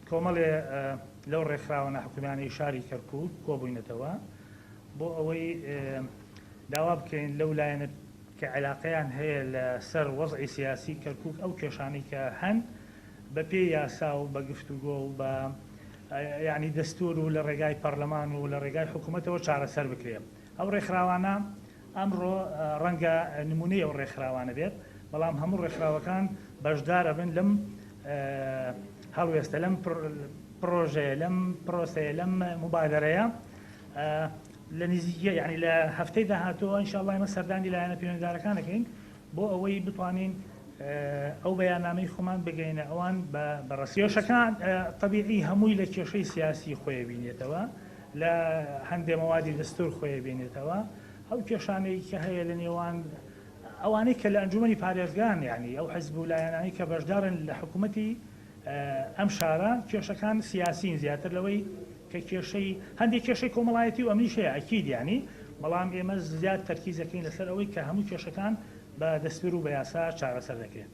کۆمەڵێ لەو ڕێکخراوە حکومانی شاری کەرکووک کۆبووینەتەوە بۆ ئەوەی داوا بکەین لەو لایەنە کە علاقەیان هەیە لەسەر وەزعی سیاسی کەرکووک ئەو کێشانەی کە هەن بە پێی یاسا و بە گفتوگۆ و بە یعنی دەستور و لە ڕێگای پەرلەمان و لە ڕێگای حکوومەتەوە چارەسەر بکرێت. ئەو ڕێکخراوانە ئەمڕۆ ڕەنگە نمونەی ئەو ڕێکخراوانە بێت، بەڵام هەموو ڕێکخراوەکان بەشدارە بن لەم هەڵوێستە لەم پرۆژەیە لەم پرۆسەیە لەم مبادرەیە لە نزیکە یعنی لە هەفتەی داهاتوە ئینشاءالله ئێمە سەردانی لایەنە پەیوەندیدارەکانەکەین بۆ ئەوەی بتوانین ئەو بەیاننامەی خۆمان بگەینە ئەوان بە ڕستیۆشەکان طبیعی هەمووی لە کێشەی سیاسی خۆی بینێتەوە، لە هەندێک مەوادی دەستور خۆی بینێتەوە، ئەو کێشانەی کە هەیە لە نێوان ئەوانەی کە لە ئەنجومەنی پارێزگان یعنی ئەو حزب و لایەنانی کە بەشدارن لە حکوومەتی ئەم شارە کێشەکان سیاسین زیاتر لەوەی کە کێشەی هەندێک کێشەی کۆمەڵایەتی و ئەمنیش هەیە ئەکید یعنی، بەڵام ئێمە زیاد تەرکیزەکەین لەسەر ئەوەی کە هەموو کێشەکان بە دەستور و بە یاسا چارەسەر دەکرێت.